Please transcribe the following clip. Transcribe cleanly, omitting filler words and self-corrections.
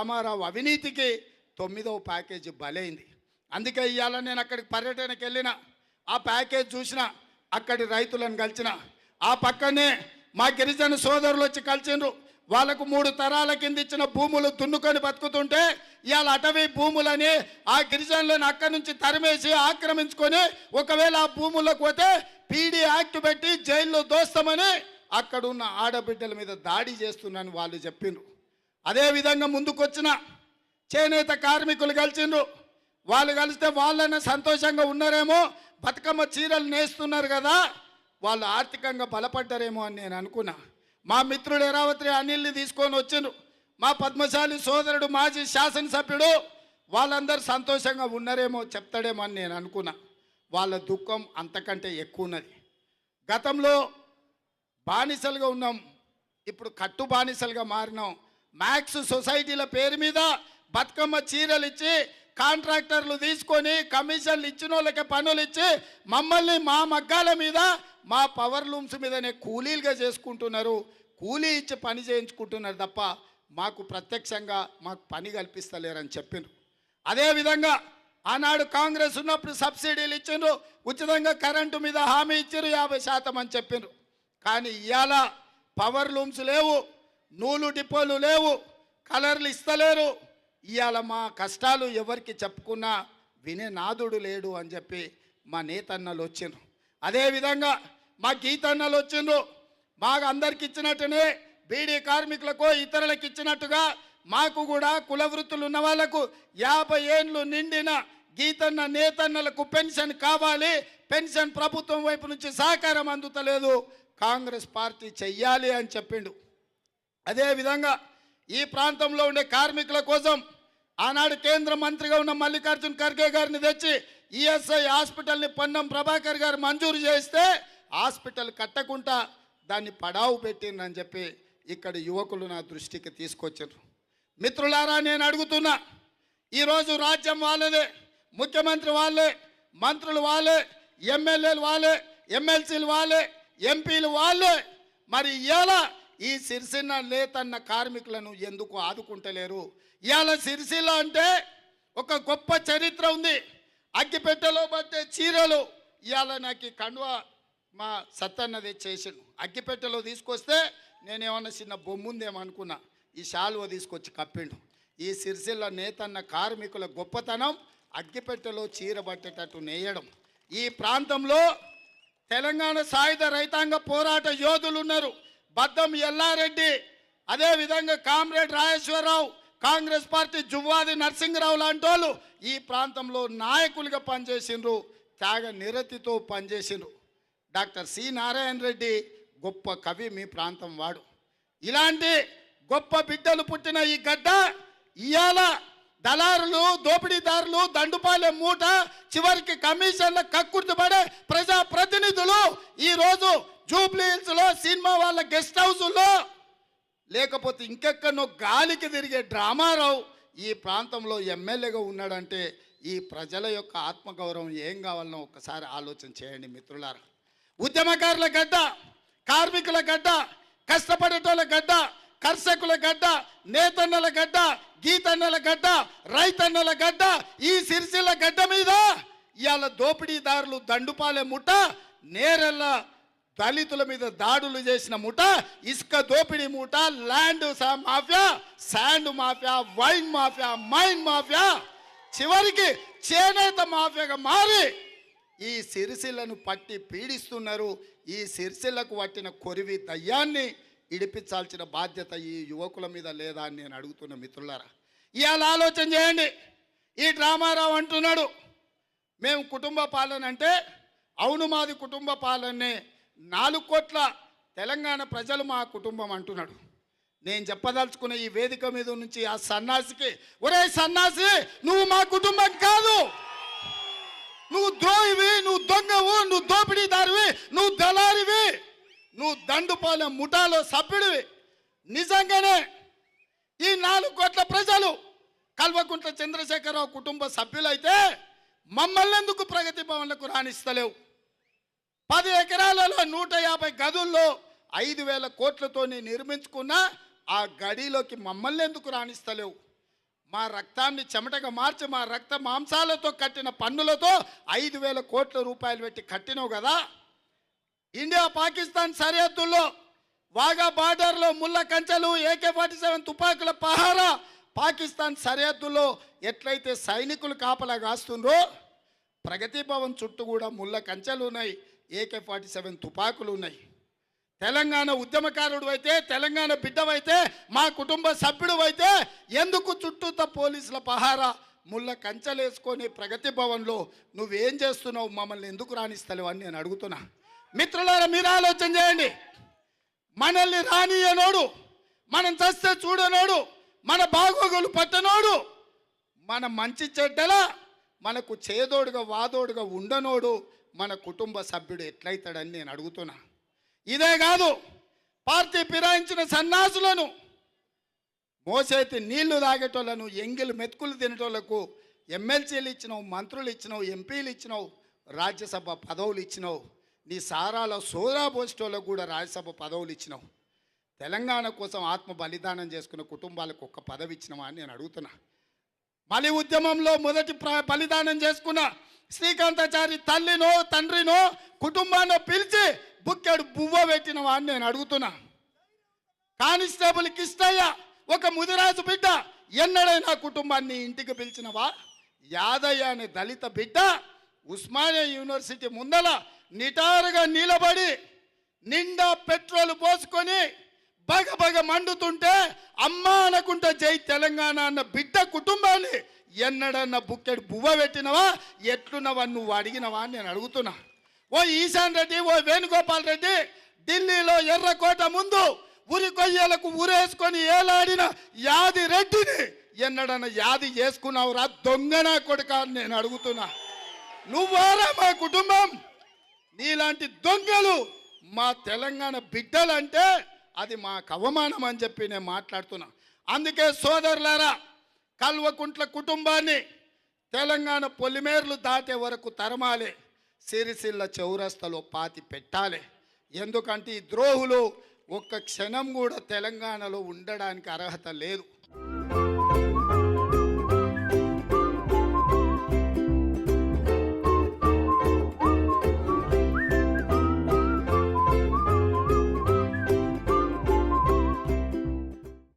రామారావు అవినీతికి 9వ ప్యాకేజీ బలైంది. అందుకే ఇవాళ నేను అక్కడికి పర్యటనకి వెళ్ళిన, ఆ ప్యాకేజ్ చూసిన, అక్కడి రైతులను కలిసిన, ఆ పక్కనే మా గిరిజన సోదరులు వచ్చి కలిసిండ్రు. వాళ్ళకు 3 తరాల కింద ఇచ్చిన భూములు దున్నుకొని బతుకుతుంటే ఇవాళ అటవీ భూములని ఆ గిరిజనులను అక్కడి నుంచి తరిమేసి ఆక్రమించుకొని ఒకవేళ ఆ భూములకు పోతే పీడీ యాక్ట్ పెట్టి జైల్లో దోస్తామని అక్కడున్న ఆడబిడ్డల మీద దాడి చేస్తున్నాను వాళ్ళు చెప్పిండ్రు. అదేవిధంగా ముందుకొచ్చిన చేనేత కార్మికులు కలిసిండ్రు. వాళ్ళు కలిస్తే వాళ్ళైనా సంతోషంగా ఉన్నారేమో, బతుకమ్మ చీరలు నేస్తున్నారు కదా, వాళ్ళు ఆర్థికంగా బలపడ్డారేమో అని నేను అనుకున్నా. మా మిత్రుడు ఎరావత్రి అనిల్ని తీసుకొని వచ్చిండ్రు. మా పద్మశాలి సోదరుడు మాజీ శాసనసభ్యుడు, వాళ్ళందరూ సంతోషంగా ఉన్నారేమో చెప్తాడేమో అని నేను అనుకున్నా. వాళ్ళ దుఃఖం అంతకంటే ఎక్కువ ఉన్నది. గతంలో బానిసలుగా ఉన్నాం, ఇప్పుడు కట్టు బానిసలుగా మారినాం. మ్యాక్స్ సొసైటీల పేరు మీద బతుకమ్మ చీరలు ఇచ్చి కాంట్రాక్టర్లు తీసుకొని కమిషన్లు ఇచ్చిన వాళ్ళకి పనులు ఇచ్చి మమ్మల్ని మా మగ్గాల మీద మా పవర్ లూమ్స్ మీదనే కూలీలుగా చేసుకుంటున్నారు. కూలీ ఇచ్చి పని చేయించుకుంటున్నారు తప్ప మాకు ప్రత్యక్షంగా మాకు పని కల్పిస్తలేరని చెప్పిండ్రు. అదేవిధంగా ఆనాడు కాంగ్రెస్ ఉన్నప్పుడు సబ్సిడీలు ఇచ్చిండ్రు, ఉచితంగా కరెంటు మీద హామీ ఇచ్చారు 50% అని చెప్పిండ్రు. కానీ ఇవాళ పవర్ లూమ్స్ లేవు, నూలు డిపోలు లేవు, కలర్లు ఇస్తలేరు. ఇవాళ మా కష్టాలు ఎవరికి చెప్పుకున్నా వినే నాదుడు లేడు అని చెప్పి మా నేతన్నలు వచ్చిండ్రు. అదేవిధంగా మా గీతన్నలు వచ్చిండ్రు. మాకు అందరికి ఇచ్చినట్టునే బీడీ కార్మికులకు ఇతరులకు ఇచ్చినట్టుగా మాకు కూడా కుల వృత్తులు ఉన్న వాళ్ళకు 50 ఏళ్ళు నిండిన గీతన్న నేతన్నలకు పెన్షన్ కావాలి. పెన్షన్ ప్రభుత్వం వైపు నుంచి సహకారం అందుతలేదు, కాంగ్రెస్ పార్టీ చెయ్యాలి అని చెప్పిండు. అదేవిధంగా ఈ ప్రాంతంలో ఉండే కార్మికుల కోసం ఆనాడు కేంద్ర మంత్రిగా ఉన్న మల్లికార్జున్ ఖర్గే గారిని తెచ్చి ఈఎస్ఐ హాస్పిటల్ని పొన్నం ప్రభాకర్ గారు మంజూరు చేస్తే హాస్పిటల్ కట్టకుండా దాన్ని పడావు పెట్టిందని చెప్పి ఇక్కడ యువకులు నా దృష్టికి తీసుకొచ్చారు. మిత్రులారా, నేను అడుగుతున్నా, ఈరోజు రాజ్యం వాళ్ళదే, ముఖ్యమంత్రి వాళ్ళే, మంత్రులు వాళ్ళే, ఎమ్మెల్యేలు వాళ్ళే, ఎమ్మెల్సీలు వాళ్ళే, ఎంపీలు వాళ్ళే. మరి ఇవాళ ఈ సిరిసిల్ల నేతన్న కార్మికులను ఎందుకు ఆదుకుంటలేరు? ఇవాళ సిరిసిల్ల అంటే ఒక గొప్ప చరిత్ర ఉంది. అగ్గిపెట్టెలో పట్టే చీరలు ఇవాళ నాకు ఈ కండువా మా సత్తన్నది చేసిండు. అగ్గిపెట్టెలో తీసుకొస్తే నేనేమన్నా చిన్న బొమ్ముందేమో అనుకున్నా, ఈ శాలువ తీసుకొచ్చి కప్పిండు. ఈ సిరిసిల్ల నేతన్న కార్మికుల గొప్పతనం అగ్గిపెట్టెలో చీర పట్టేటట్టు నేయడం. ఈ ప్రాంతంలో తెలంగాణ సాయుధ రైతాంగ పోరాట యోధులు ఉన్నారు. బద్దం ఎల్లారెడ్డి, అదేవిధంగా కామ్రేడ్ రాజేశ్వరరావు, కాంగ్రెస్ పార్టీ జువ్వాది నరసింహరావు లాంటి వాళ్ళు ఈ ప్రాంతంలో నాయకులుగా పనిచేసిండ్రు, త్యాగ నిరతితో పనిచేసిండ్రు. డాక్టర్ సి నారాయణ రెడ్డి గొప్ప కవి మీ ప్రాంతం వాడు. ఇలాంటి గొప్ప బిడ్డలు పుట్టిన ఈ గడ్డ ఇవాళ దళారులు, దోపిడీదారులు, దండుపాలెం మూట, చివరికి కమిషన్ల కక్కుర్తిపడే ప్రజాప్రతినిధులు ఈరోజు జూబ్లీ హిల్స్లో సినిమా వాళ్ళ గెస్ట్ హౌస్లో లేకపోతే ఇంకెక్కడో గాలికి తిరిగే డ్రామారావు ఈ ప్రాంతంలో ఎమ్మెల్యేగా ఉన్నాడంటే ఈ ప్రజల యొక్క ఆత్మగౌరవం ఏం కావాలనో ఒక్కసారి ఆలోచన చేయండి మిత్రులారా. ఉద్యమకారుల గడ్డ, కార్మికుల గడ్డ, కష్టపడేటోళ్ళ గడ్డ, కర్షకుల గడ్డ, నేతన్నల గడ్డ, గీతన్నల గడ్డ, రైతన్నల గడ్డ, ఈ సిరిసిల్ల గడ్డ మీద ఇవాళ దోపిడీదారులు దండుపాలెం ముఠ, నేరెళ్ళ దళితుల మీద దాడులు చేసిన ముఠ, ఇసుక దోపిడీ ముఠ, land mafia, sand mafia, wine mafia, mine mafia, చివరికి చేనేత మాఫియాగా మారి ఈ సిరిసిల్లను పట్టి పీడిస్తున్నారు. ఈ సిరిసిల్లకు పట్టిన కొరివి దయ్యాన్ని ఇడిపించాల్సిన బాధ్యత ఈ యువకుల మీద లేదా అని నేను అడుగుతున్న మిత్రులారా. ఇవాళ ఆలోచన చేయండి. ఈ డ్రామారావు అంటున్నాడు మేము కుటుంబ పాలన అంటే, అవును మాది కుటుంబ పాలనే, 4 కోట్ల తెలంగాణ ప్రజలు మా కుటుంబం అంటున్నాడు. నేను చెప్పదలుచుకున్న ఈ వేదిక మీద నుంచి ఆ సన్నాసికి, ఒరే సన్నాసి, నువ్వు మా కుటుంబం కాదు, నువ్వు ద్రోహివి, నువ్వు దొంగవు, నువ్వు దోపిడీదారివి, నువ్వు దళారివి, నువ్వు దండుపాలెం ముఠాలో సభ్యుడివి. నిజంగానే ఈ 4 కోట్ల ప్రజలు కల్వకుంట్ల చంద్రశేఖరరావు కుటుంబ సభ్యులైతే మమ్మల్ని ఎందుకు ప్రగతి భవన్లకు రాణిస్తలేవు? 10 ఎకరాలలో 150 గదుల్లో 5,000 కోట్లతో నిర్మించుకున్న ఆ గడిలోకి మమ్మల్ని ఎందుకు రాణిస్తలేవు? మా రక్తాన్ని చెమటగా మార్చి మా రక్త మాంసాలతో కట్టిన పన్నులతో 5,000 కోట్ల రూపాయలు పెట్టి కట్టినావు కదా. ఇండియా పాకిస్తాన్ సరిహద్దుల్లో వాగా బార్డర్లో ముళ్ళ కంచెలు, AK-47 తుపాకుల పహారా, పాకిస్తాన్ సరిహద్దుల్లో ఎట్లయితే సైనికులు కాపలా కాస్తుండ్రో ప్రగతి భవన్ చుట్టూ కూడా ముళ్ళ కంచెలు ఉన్నాయి, AK-47 తుపాకులు ఉన్నాయి. తెలంగాణ ఉద్యమకారుడు అయితే, తెలంగాణ బిడ్డవైతే, మా కుటుంబ సభ్యుడు అయితే ఎందుకు చుట్టూత పోలీసుల పహారా ముళ్ళ కంచెలు వేసుకొని ప్రగతి భవన్లో నువ్వేం చేస్తున్నావు, మమ్మల్ని ఎందుకు రాణిస్తలేవు అని నేను అడుగుతున్నా. మిత్రులారా, మీరు ఆలోచన చేయండి. మనల్ని రానియనోడు, మనం చస్తే చూడనోడు, మన బాగోగులు పట్టనోడు, మన మంచి చెడ్డల మనకు చేదోడుగా వాదోడుగా ఉండనోడు మన కుటుంబ సభ్యుడు ఎట్లయితాడని నేను అడుగుతున్నా. ఇదే కాదు, పార్టీ ఫిరాయించిన సన్నాసులను, మోసేతి నీళ్లు తాగేటోళ్ళను, ఎంగిలు మెతుకులు తినేటోళ్లకు ఎమ్మెల్సీలు ఇచ్చినావు, మంత్రులు ఇచ్చినావు, ఎంపీలు ఇచ్చినావు, రాజ్యసభ పదవులు ఇచ్చినావు. నీ సారాల సోదా పోస్టోళ్ళకు కూడా రాజ్యసభ పదవులు ఇచ్చినావు. తెలంగాణ కోసం ఆత్మ బలిదానం చేసుకున్న కుటుంబాలకు ఒక్క పదవి ఇచ్చినావా అని నేను అడుగుతున్నా. మలి ఉద్యమంలో మొదటి బలిదానం చేసుకున్న శ్రీకాంతాచారి తల్లినో తండ్రినో కుటుంబాన్ని పిలిచి బుక్కెడు బువ్వ పెట్టినవా అని నేను అడుగుతున్నా. కానిస్టేబుల్ కిష్టయ్య ఒక ముదిరాజు బిడ్డ ఎన్నడైనా కుటుంబాన్ని ఇంటికి పిలిచినవా? యాదయ్య అనే దళిత బిడ్డ ఉస్మానియా యూనివర్సిటీ ముందల నిటారుగా నిలబడి నిండా పెట్రోల్ పోసుకొని బగబగ మండుతుంటే అమ్మా అనుకుంటా జై తెలంగాణ అన్న బిడ్డ కుటుంబాన్ని ఎన్నడన్న బుక్కెడు బువ్వ పెట్టినవా? ఎట్లున్నవా నువ్వు అడిగినవా అని నేను అడుగుతున్నా. ఓ ఈశాన్ రెడ్డి, ఓ వేణుగోపాల్ రెడ్డి ఢిల్లీలో ఎర్రకోట ముందు ఉరి కొయ్యలకు ఊరేసుకొని ఏలాడిన యాది రెడ్డిని ఎన్నడన్న యాది చేసుకున్నావురా దొంగనా కొడుక అని నేను అడుగుతున్నా. నువ్వారా మా కుటుంబం? నీలాంటి దొంగలు మా తెలంగాణ బిడ్డలంటే అది మాకు అవమానం అని చెప్పి నేను మాట్లాడుతున్నా. అందుకే సోదరులారా, కల్వకుంట్ల కుటుంబాన్ని తెలంగాణ పొలిమేర్లు దాటే వరకు తరమాలి, సిరిసిల్ల చౌరస్తలో పాతి పెట్టాలి. ఎందుకంటే ఈ ద్రోహులు ఒక్క క్షణం కూడా తెలంగాణలో ఉండడానికి అర్హత లేదు.